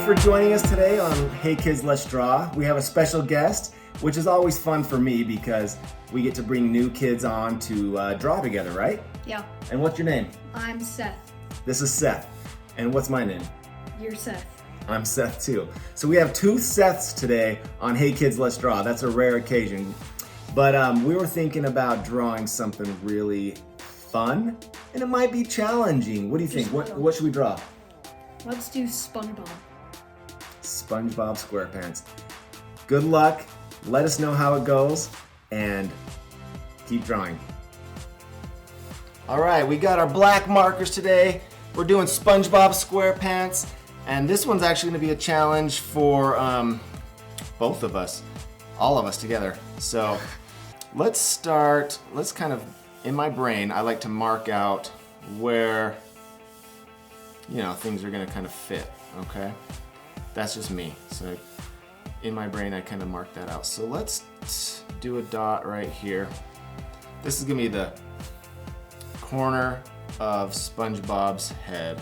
for joining us today on Hey Kids, Let's Draw. We have a special guest, which is always fun for me because we get to bring new kids on to draw together, right? Yeah. And what's your name? I'm Seth. This is Seth. And what's my name? You're Seth. I'm Seth too. So we have two Seths today on Hey Kids, Let's Draw. That's a rare occasion. But we were thinking about drawing something really fun, and it might be challenging. What do you think? What should we draw? Let's do SpongeBob. SpongeBob SquarePants. Good luck. Let us know how it goes, and keep drawing. All right, we got our black markers today. We're doing SpongeBob SquarePants, and this one's actually going to be a challenge for both of us, all of us together. So let's start. Let's kind of, in my brain, I like to mark out where, you know, things are going to kind of fit, okay? That's just me. So in my brain, I kind of mark that out. So let's do a dot right here. This is going to be the corner of SpongeBob's head.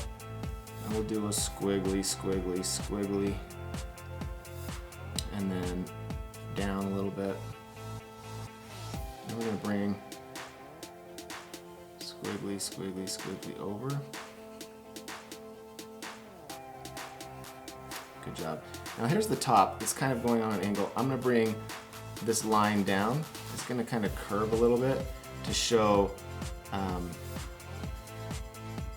And we'll do a squiggly, squiggly, squiggly. And then down a little bit. And we're going to bring squiggly, squiggly, squiggly over. Good job. Now here's the top. It's kind of going on an angle. I'm going to bring this line down. It's going to kind of curve a little bit to show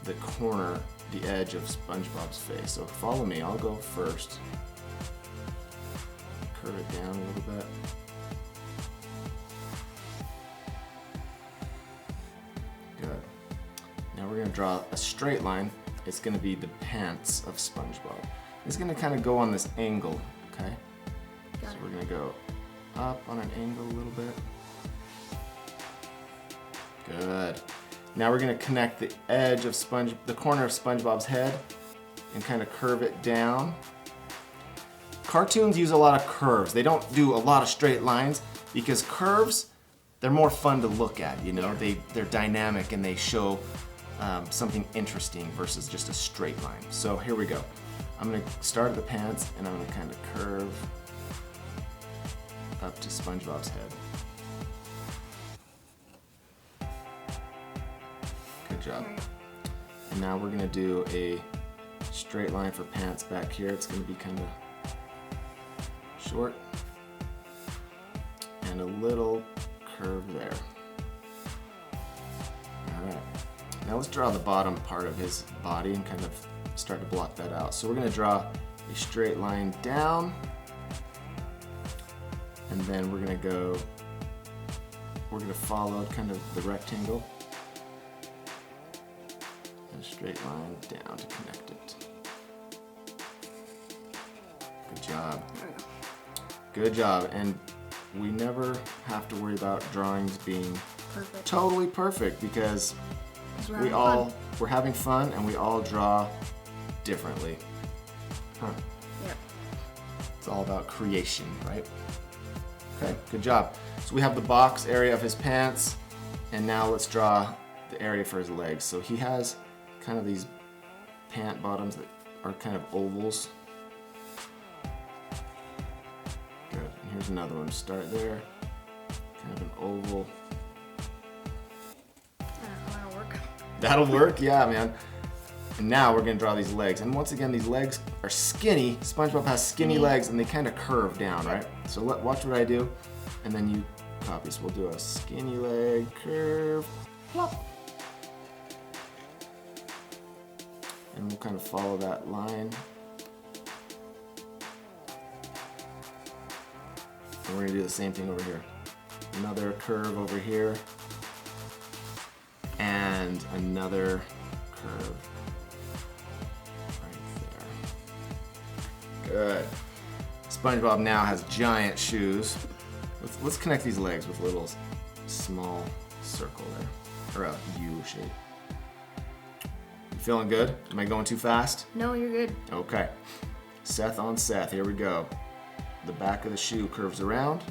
the corner, the edge of SpongeBob's face. So follow me. I'll go first. Curve it down a little bit. Good. Now we're going to draw a straight line. It's going to be the pants of SpongeBob. It's going to kind of go on this angle, okay? So we're going to go up on an angle a little bit. Good. Now we're going to connect the edge of the corner of SpongeBob's head and kind of curve it down. Cartoons use a lot of curves. They don't do a lot of straight lines because curves, they're more fun to look at, you know? They're dynamic and they show something interesting versus just a straight line. So here we go. I'm going to start at the pants and I'm going to kind of curve up to SpongeBob's head. Good job. And now we're going to do a straight line for pants back here. It's going to be kind of short and a little curve there. All right. Now let's draw the bottom part of his body and kind of start to block that out. So we're going to draw a straight line down, and then we're going to follow kind of the rectangle, and a straight line down to connect it. Good job. Good job. And we never have to worry about drawings being totally perfect because we're having fun and we all draw differently. Huh. Yep. It's all about creation, right? Okay, good job. So we have the box area of his pants, and now let's draw the area for his legs. So he has kind of these pant bottoms that are kind of ovals. Good, and here's another one. Start there, kind of an oval. That'll work. That'll work, yeah, man. And now we're going to draw these legs. And once again, these legs are skinny. SpongeBob has skinny legs and they kind of curve down, right? So watch what I do, and then you copy. So we'll do a skinny leg, curve, plop. And we'll kind of follow that line. And we're going to do the same thing over here. Another curve over here. And another curve. Good. SpongeBob now has giant shoes. Let's connect these legs with a little small circle there, or a U shape. You feeling good? Am I going too fast? No, you're good. Okay. Seth on Seth. Here we go. The back of the shoe curves around.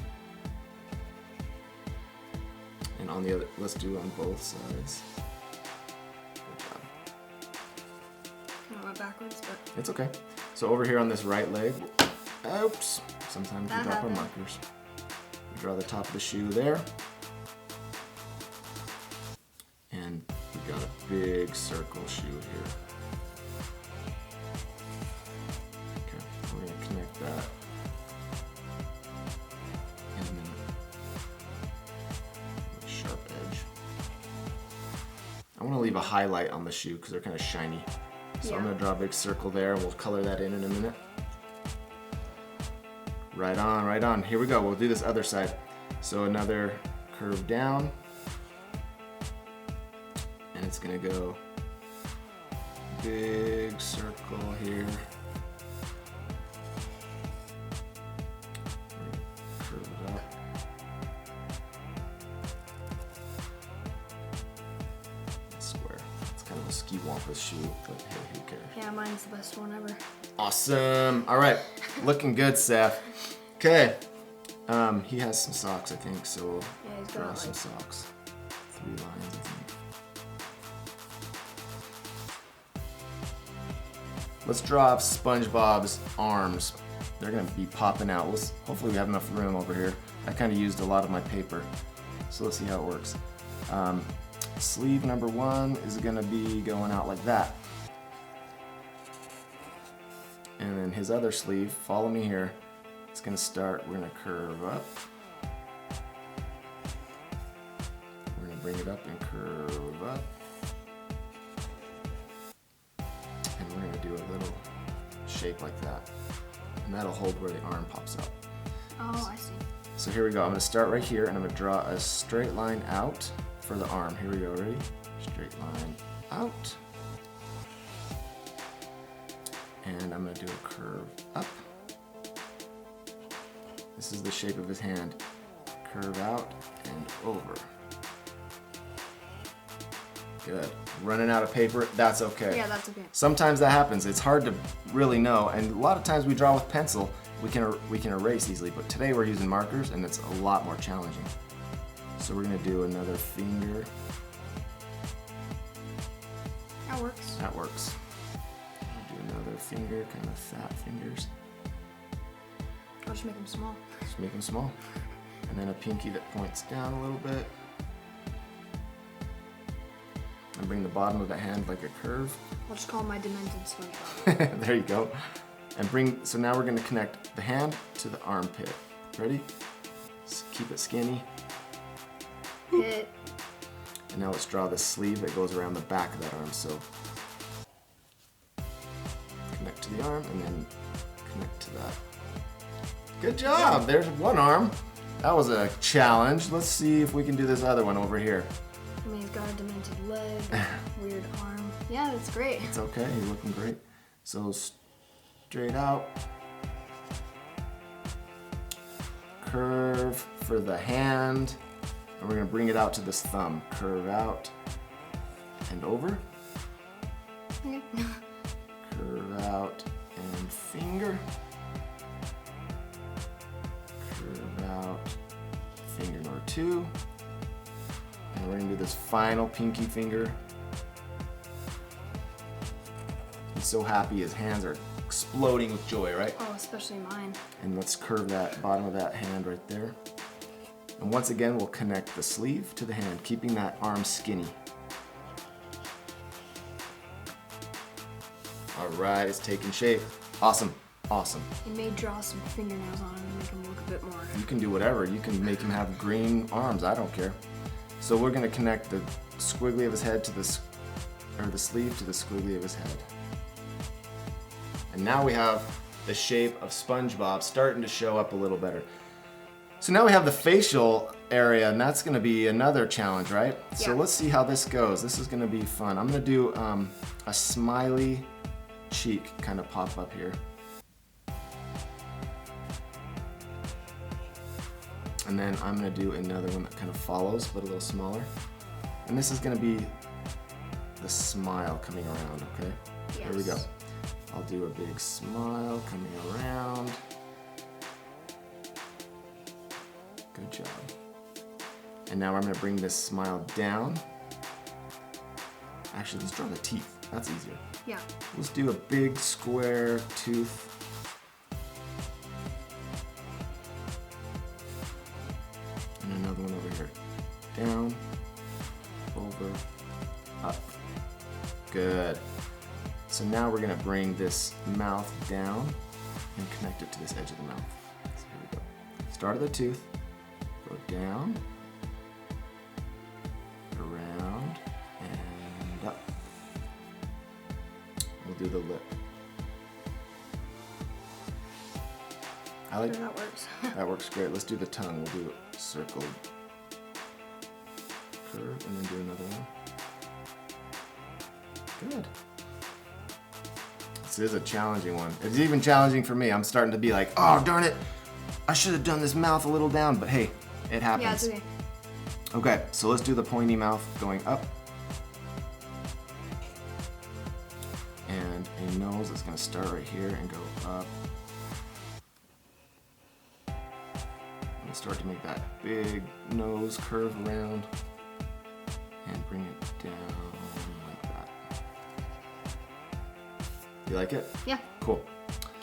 And on the other, let's do it on both sides. Good job. it backwards, but It's okay. So over here on this right leg, oops, sometimes we That drop happened. our markers. We draw the top of the shoe there. And we got a big circle shoe here. Okay, we're gonna connect that in a minute. With a sharp edge. I want to leave a highlight on the shoe because they're kind of shiny. So I'm Yeah. gonna draw a big circle there and we'll color that in a minute. Right on, right on. Here we go. We'll do this other side. So another curve down. And it's gonna go big circle here. We're gonna curve it up. Square. It's kind of a ski wampus shoe, but hey, who cares? yeah, mine's the best one ever. Awesome. All right, looking good, Seth. Okay. He has some socks, I think, so we'll Yeah, he's draw got some like socks. 3 lines, I think. Let's draw SpongeBob's arms. They're gonna be popping out. Hopefully we have enough room over here. I kind of used a lot of my paper, so let's see how it works. Sleeve number 1 is gonna be going out like that. And then his other sleeve, follow me here, it's gonna start, we're gonna curve up. We're gonna bring it up and curve up. And we're gonna do a little shape like that. And that'll hold where the arm pops up. Oh, I see. So here we go, I'm gonna start right here and I'm gonna draw a straight line out for the arm. Here we go, ready? Straight line out. And I'm gonna do a curve up. This is the shape of his hand. Curve out and over. Good. Running out of paper, that's okay. Yeah, that's okay. Sometimes that happens. It's hard to really know, and a lot of times we draw with pencil. We can erase easily, but today we're using markers, and it's a lot more challenging. So we're gonna do another finger. That works. That works. Do another finger, kind of fat fingers. I'll just make them small. Just make them small. And then a pinky that points down a little bit. And bring the bottom of the hand like a curve. I'll just call my demented SpongeBob. There you go. And so now we're gonna connect the hand to the armpit. Ready? Just keep it skinny. Hit. And now let's draw the sleeve that goes around the back of that arm. So connect to the arm and then connect to that. Good job, there's one arm. That was a challenge. Let's see if we can do this other one over here. I mean, he's got a demented leg, weird arm. Yeah, that's great. It's okay, you're looking great. So straight out. Curve for the hand. And we're gonna bring it out to this thumb. Curve out and over. Okay. Curve out and finger. Curve out, finger number 2. And we're gonna do this final pinky finger. He's so happy, his hands are exploding with joy, right? Oh, especially mine. And let's curve that bottom of that hand right there. And once again, we'll connect the sleeve to the hand, keeping that arm skinny. All right, it's taking shape. Awesome, awesome. You may draw some fingernails on him and make him look a bit more. You can do whatever. You can make him have green arms, I don't care. So we're gonna connect the squiggly of his head to the sleeve to the squiggly of his head. And now we have the shape of SpongeBob starting to show up a little better. So now we have the facial area, and that's gonna be another challenge, right? So Yeah. let's see how this goes. This is gonna be fun. I'm gonna do a smiley cheek kind of pop up here. And then I'm gonna do another one that kind of follows, but a little smaller. And this is gonna be the smile coming around, okay? Yes. Here we go. I'll do a big smile coming around. Good job. And now I'm gonna bring this smile down. Actually, let's draw the teeth. That's easier. Yeah. Let's do a big square tooth. And another one over here. Down, over, up. Good. So now we're gonna bring this mouth down and connect it to this edge of the mouth. So here we go. Start of the tooth, go down, around, and up. We'll do the lip. I like That works. that works great. Let's do the tongue. We'll do a circle, curve, and then do another one. Good. This is a challenging one. It's even challenging for me. I'm starting to be like, oh, darn it. I should have done this mouth a little down, but hey, it happens. Yeah, it's okay. Okay, so let's do the pointy mouth going up. And a nose that's gonna start right here and go up. And start to make that big nose curve around and bring it down like that. You like it? Yeah, Cool.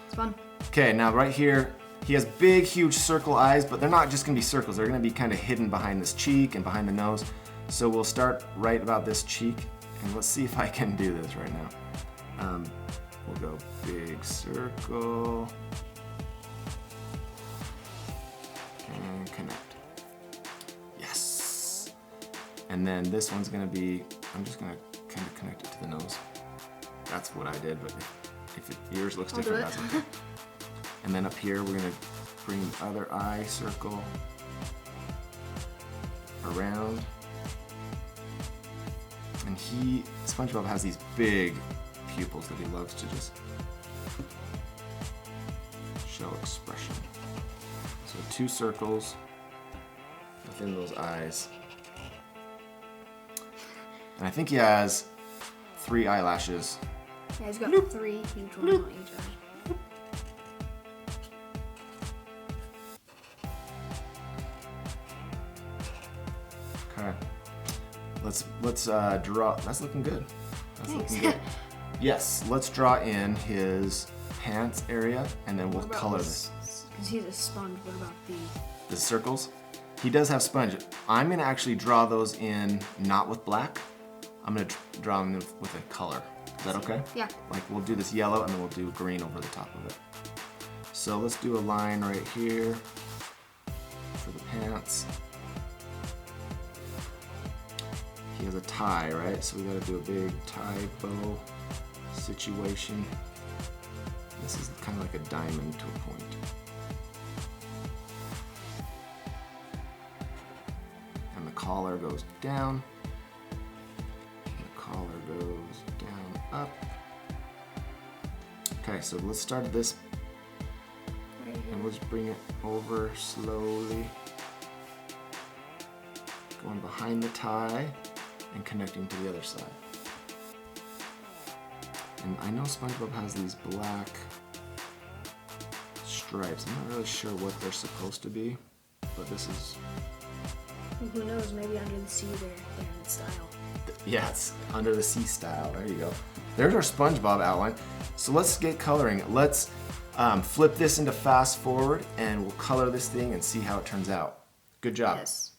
it's fun. Okay, now right here, he has big, huge circle eyes, but they're not just gonna be circles. They're gonna be kind of hidden behind this cheek and behind the nose. So we'll start right about this cheek, and let's see if I can do this right now. We'll go big circle and connect. Yes. And then this one's gonna be, I'm just gonna kind of connect it to the nose. That's what I did, but if yours looks I'll do different, it. that's okay. And then up here, we're gonna bring the other eye circle around. And SpongeBob has these big pupils that he loves to just show expression. So 2 circles within those eyes. And I think he has 3 eyelashes. Yeah, he's got 3, each one on each eye. Okay. Let's draw. That's looking good. That's Thanks. looking good. Yes, let's draw in his pants area, and then we'll What about color this. Because he's a sponge. What about The circles. He does have sponge. I'm gonna actually draw those in not with black. I'm gonna draw them with a color. Is that okay? Yeah. Like we'll do this yellow, and then we'll do green over the top of it. So let's do a line right here for the pants. He has a tie, right? So we gotta do a big tie bow situation. This is kind of like a diamond to a point. And the collar goes down. And the collar goes down, up. Okay, so let's start this, right here? and let's bring it over slowly. Going behind the tie and connecting to the other side. And I know SpongeBob has these black stripes. I'm not really sure what they're supposed to be, but this is, Who knows? Maybe under the sea they're in style. yeah, it's under the sea style. There you go. There's our SpongeBob outline. So let's get coloring. Let's flip this into fast forward, and we'll color this thing and see how it turns out. Good job. Yes.